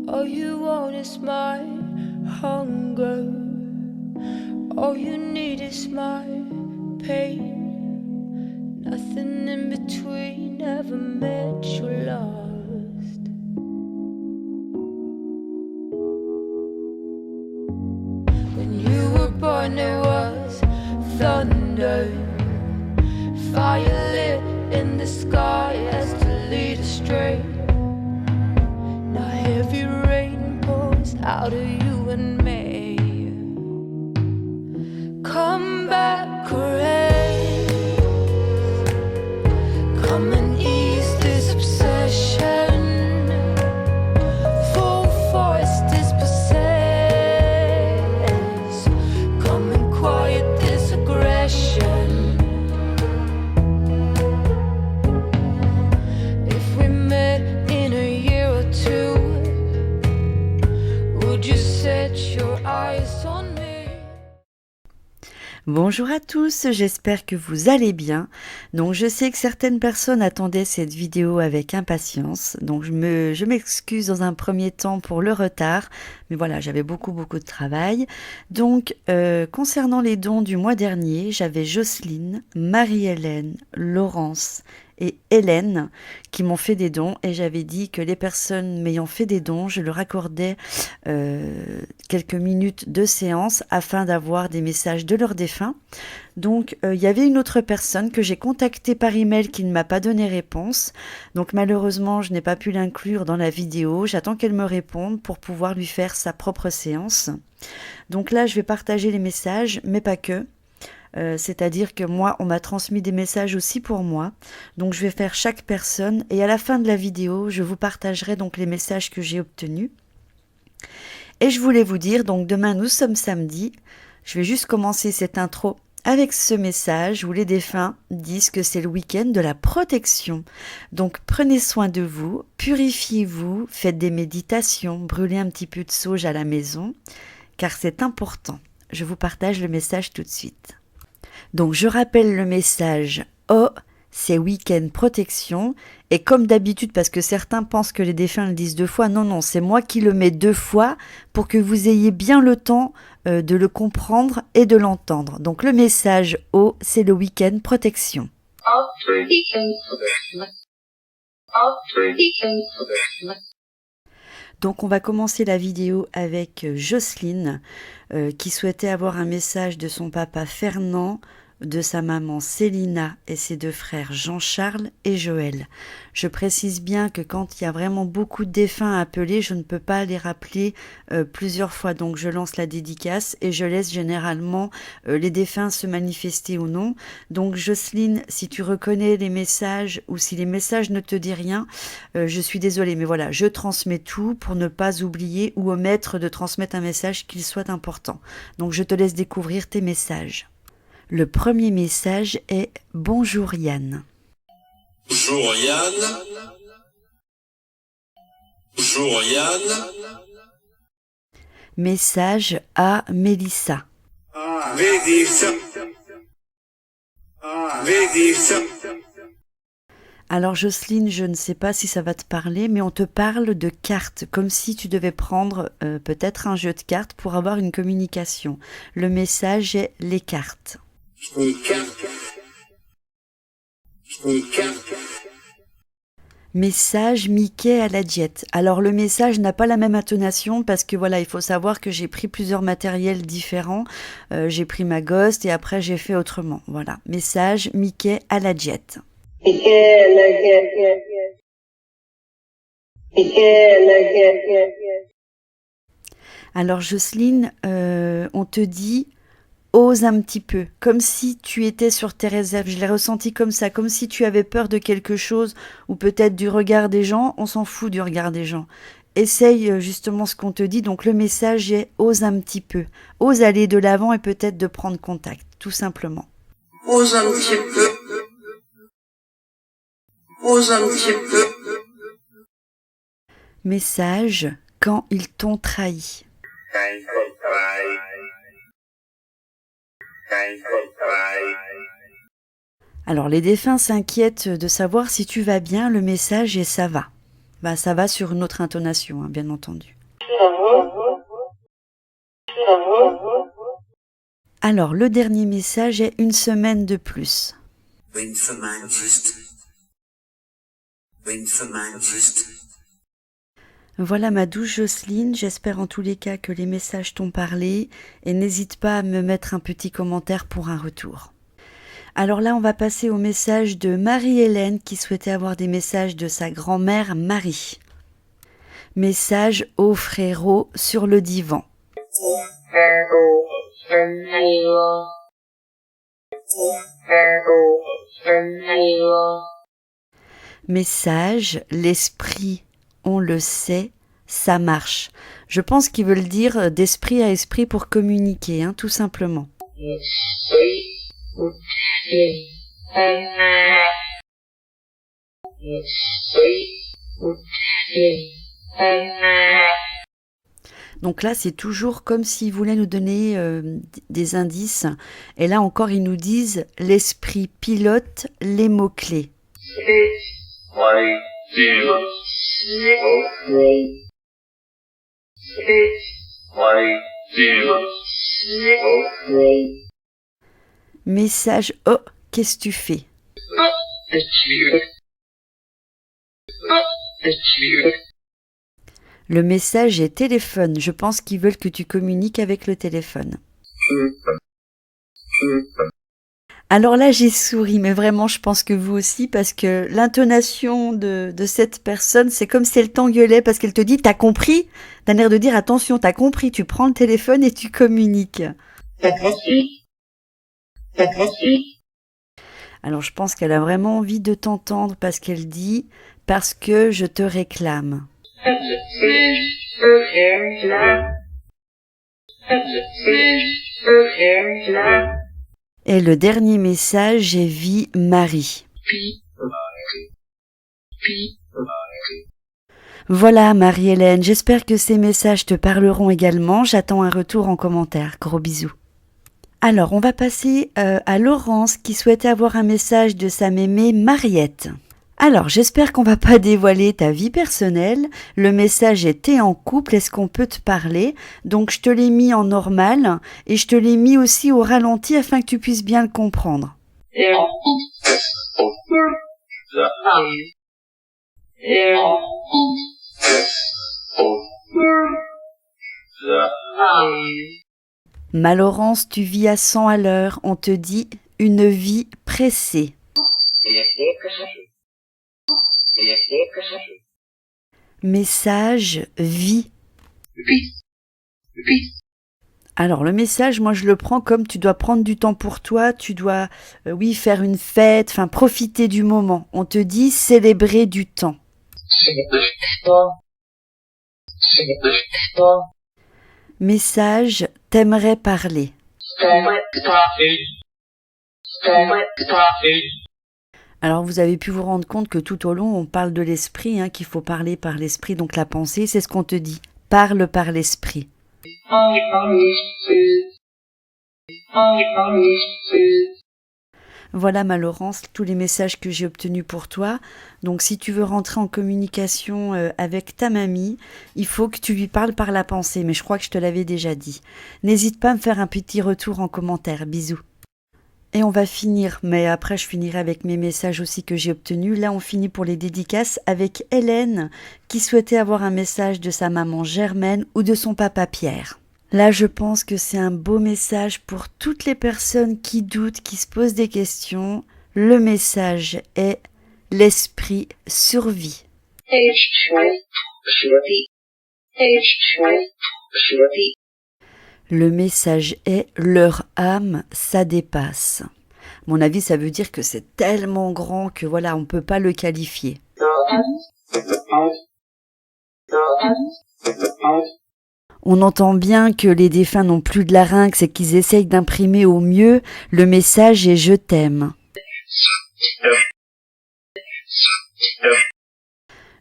All you want is my hunger. All you need is my pain. Nothing in between ever met you lost. When you were born there was thunder, fire lit in the sky as to lead astray. Now heavy rain pours out of you and me. Come back, rain. Come and ease this obsession. Full force dispossess. Come and quiet this aggression. If we met in a year or two, would you set your eyes on me? Bonjour à tous, j'espère que vous allez bien. Donc je sais que certaines personnes attendaient cette vidéo avec impatience, donc je m'excuse dans un premier temps pour le retard, mais voilà, j'avais beaucoup de travail. Donc concernant les dons du mois dernier, j'avais Jocelyne, Marie-Hélène, Laurence et Hélène qui m'ont fait des dons, et j'avais dit que les personnes m'ayant fait des dons, je leur accordais quelques minutes de séance afin d'avoir des messages de leurs défunts. Donc il y avait une autre personne que j'ai contactée par email qui ne m'a pas donné réponse, donc malheureusement je n'ai pas pu l'inclure dans la vidéo. J'attends qu'elle me réponde pour pouvoir lui faire sa propre séance. Donc là je vais partager les messages, mais pas que. C'est-à-dire que moi, on m'a transmis des messages aussi pour moi. Donc je vais faire chaque personne, et à la fin de la vidéo, je vous partagerai donc les messages que j'ai obtenus. Et je voulais vous dire, donc demain nous sommes samedi. Je vais juste commencer cette intro avec ce message où les défunts disent que c'est le week-end de la protection. Donc prenez soin de vous, purifiez-vous, faites des méditations, brûlez un petit peu de sauge à la maison, car c'est important. Je vous partage le message tout de suite. Donc je rappelle le message « Oh, c'est week-end protection ». Et comme d'habitude, parce que certains pensent que les défunts le disent 2 fois, non, c'est moi qui le mets 2 fois pour que vous ayez bien le temps de le comprendre et de l'entendre. Donc le message « Oh, c'est le week-end protection ». Donc on va commencer la vidéo avec Jocelyne qui souhaitait avoir un message de son papa Fernand, de sa maman Célina et ses 2 frères Jean-Charles et Joël. Je précise bien que quand il y a vraiment beaucoup de défunts à appeler, je ne peux pas les rappeler plusieurs fois. Donc je lance la dédicace et je laisse généralement les défunts se manifester ou non. Donc Jocelyne, si tu reconnais les messages ou si les messages ne te disent rien, je suis désolée. Mais voilà, je transmets tout pour ne pas oublier ou omettre de transmettre un message qu'il soit important. Donc je te laisse découvrir tes messages. Le premier message est « Bonjour Yann ». Bonjour Yann. Bonjour Yann. Message à Mélissa. Mélissa. Mélissa. Alors Jocelyne, je ne sais pas si ça va te parler, mais on te parle de cartes, comme si tu devais prendre peut-être un jeu de cartes pour avoir une communication. Le message est « Les cartes ». Message Mickey à la diète. Alors le message n'a pas la même intonation parce que voilà, il faut savoir que j'ai pris plusieurs matériels différents. J'ai pris ma Ghost et après j'ai fait autrement. Voilà, message Mickey à la diète. Alors Jocelyne, on te dit ose un petit peu, comme si tu étais sur tes réserves. Je l'ai ressenti comme ça, comme si tu avais peur de quelque chose, ou peut-être du regard des gens. On s'en fout du regard des gens. Essaye justement ce qu'on te dit. Donc le message est ose un petit peu. Ose aller de l'avant et peut-être de prendre contact, tout simplement. Ose un petit peu. Ose un petit peu. Message quand ils t'ont trahi. Alors les défunts s'inquiètent de savoir si tu vas bien, le message est ça va. Bah, ça va sur une autre intonation, hein, bien entendu. Alors, le dernier message est une semaine de plus. Wind for Manchester. Wind for Manchester. Voilà ma douce Jocelyne, j'espère en tous les cas que les messages t'ont parlé et n'hésite pas à me mettre un petit commentaire pour un retour. Alors là, on va passer au message de Marie-Hélène qui souhaitait avoir des messages de sa grand-mère Marie. Message au frérot sur le divan. Message, l'esprit, on le sait, ça marche. Je pense qu'ils veulent dire d'esprit à esprit pour communiquer, hein, tout simplement. Donc là, c'est toujours comme s'ils voulaient nous donner des indices. Et là encore, ils nous disent l'esprit pilote les mots-clés. Message, oh, qu'est-ce que tu fais? Le message est téléphone. Je pense qu'ils veulent que tu communiques avec le téléphone. Alors là, j'ai souri, mais vraiment, je pense que vous aussi, parce que l'intonation de cette personne, c'est comme si elle t'engueulait, parce qu'elle te dit, t'as compris? T'as l'air de dire, attention, t'as compris, tu prends le téléphone et tu communiques. Alors je pense qu'elle a vraiment envie de t'entendre, parce qu'elle dit, parce que je te réclame. Et le dernier message est vie Marie. Voilà Marie-Hélène, j'espère que ces messages te parleront également. J'attends un retour en commentaire. Gros bisous. Alors on va passer à Laurence qui souhaitait avoir un message de sa mémé Mariette. Alors, j'espère qu'on va pas dévoiler ta vie personnelle. Le message est t'es en couple, est-ce qu'on peut te parler? Donc, je te l'ai mis en normal et je te l'ai mis aussi au ralenti afin que tu puisses bien le comprendre. Ma Laurence, tu vis à 100 à l'heure. On te dit une vie pressée. Message vie. Alors le message, moi je le prends comme tu dois prendre du temps pour toi, tu dois faire une fête, enfin profiter du moment. On te dit célébrer du temps. Message, t'aimerais parler. Alors vous avez pu vous rendre compte que tout au long on parle de l'esprit, hein, qu'il faut parler par l'esprit, donc la pensée, c'est ce qu'on te dit. Parle par l'esprit. Voilà ma Laurence, tous les messages que j'ai obtenus pour toi. Donc si tu veux rentrer en communication avec ta mamie, il faut que tu lui parles par la pensée, mais je crois que je te l'avais déjà dit. N'hésite pas à me faire un petit retour en commentaire. Bisous. Et on va finir, mais après je finirai avec mes messages aussi que j'ai obtenus. Là on finit pour les dédicaces avec Hélène qui souhaitait avoir un message de sa maman Germaine ou de son papa Pierre. Là je pense que c'est un beau message pour toutes les personnes qui doutent, qui se posent des questions. Le message est l'esprit survit. Le message est leur âme, ça dépasse. À mon avis, ça veut dire que c'est tellement grand que voilà, on peut pas le qualifier. On entend bien que les défunts n'ont plus de larynx et qu'ils essayent d'imprimer au mieux le message est je t'aime.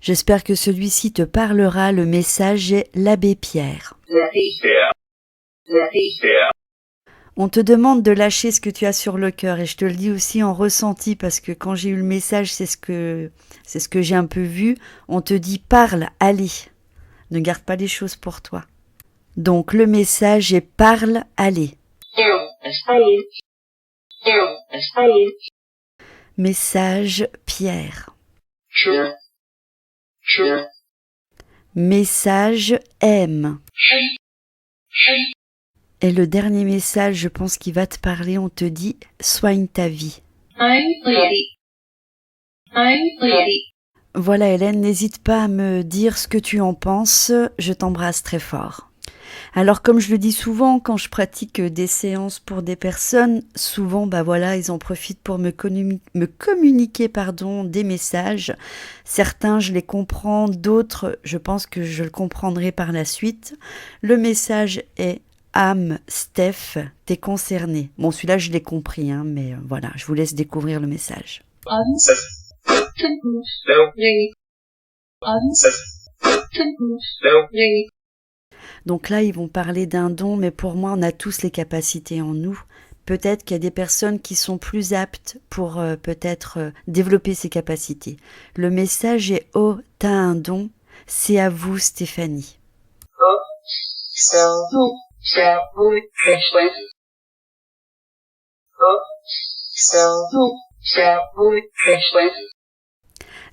J'espère que celui-ci te parlera, le message est l'abbé Pierre. On te demande de lâcher ce que tu as sur le cœur et je te le dis aussi en ressenti parce que quand j'ai eu le message, c'est ce que j'ai un peu vu. On te dit parle, allez. Ne garde pas les choses pour toi. Donc le message est parle, allez. Message Pierre. Message M. Et le dernier message, je pense qu'il va te parler, on te dit soigne ta vie. Voilà Hélène, n'hésite pas à me dire ce que tu en penses, je t'embrasse très fort. Alors comme je le dis souvent, quand je pratique des séances pour des personnes, souvent ils en profitent pour me communiquer des messages. Certains je les comprends, d'autres je pense que je le comprendrai par la suite. Le message est âme, Steph, t'es concerné. Bon celui-là je l'ai compris, mais voilà, je vous laisse découvrir le message. Donc là, ils vont parler d'un don, mais pour moi, on a tous les capacités en nous. Peut-être qu'il y a des personnes qui sont plus aptes pour développer ces capacités. Le message est « Oh, t'as un don », c'est à vous Stéphanie.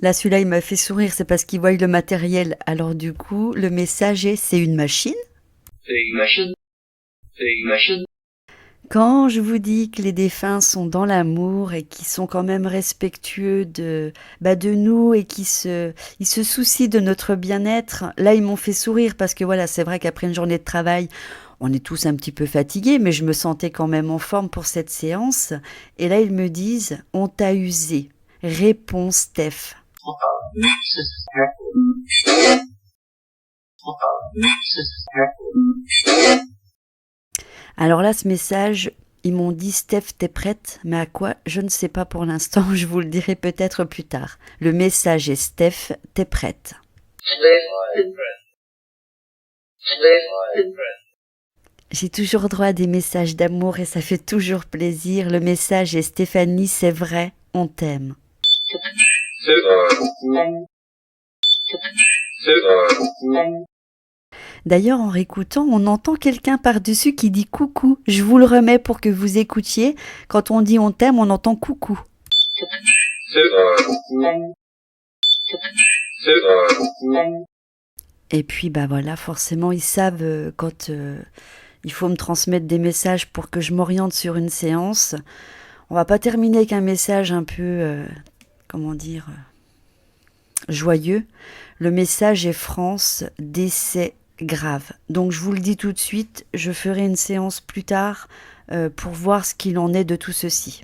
Là, celui-là, il m'a fait sourire, c'est parce qu'il voit le matériel. Alors du coup, le message est « C'est une machine ». Quand je vous dis que les défunts sont dans l'amour et qu'ils sont quand même respectueux de nous et ils se soucient de notre bien-être, là, ils m'ont fait sourire parce que voilà, c'est vrai qu'après une journée de travail, on est tous un petit peu fatigués, mais je me sentais quand même en forme pour cette séance. Et là, ils me disent « On t'a usé ». Réponds Steph. Alors là, ce message, ils m'ont dit « Steph, t'es prête ?» Mais à quoi? Je ne sais pas pour l'instant, je vous le dirai peut-être plus tard. Le message est « Steph, t'es prête ?» J'ai toujours droit à des messages d'amour et ça fait toujours plaisir. Le message est « Stéphanie, c'est vrai, on t'aime ». D'ailleurs, en réécoutant, on entend quelqu'un par-dessus qui dit coucou. Je vous le remets pour que vous écoutiez. Quand on dit on t'aime, on entend coucou. Et puis, voilà, forcément, ils savent quand il faut me transmettre des messages pour que je m'oriente sur une séance. On va pas terminer avec un message un peu, joyeux. Le message est France, décès grave. Donc je vous le dis tout de suite, je ferai une séance plus tard pour voir ce qu'il en est de tout ceci.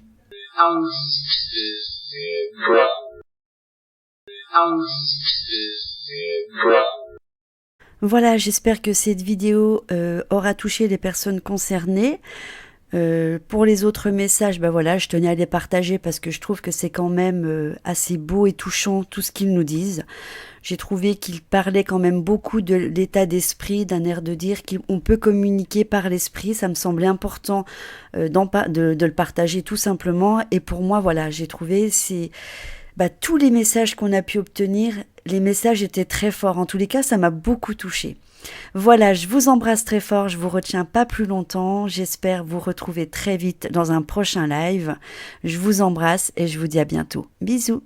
Voilà, j'espère que cette vidéo aura touché les personnes concernées. Pour les autres messages, je tenais à les partager parce que je trouve que c'est quand même assez beau et touchant tout ce qu'ils nous disent. J'ai trouvé qu'ils parlaient quand même beaucoup de l'état d'esprit, d'un air de dire qu'on peut communiquer par l'esprit. Ça me semblait important de le partager tout simplement. Et pour moi, j'ai trouvé tous les messages qu'on a pu obtenir, les messages étaient très forts. En tous les cas, ça m'a beaucoup touchée. Voilà, je vous embrasse très fort, je vous retiens pas plus longtemps. J'espère vous retrouver très vite dans un prochain live. Je vous embrasse et je vous dis à bientôt. Bisous.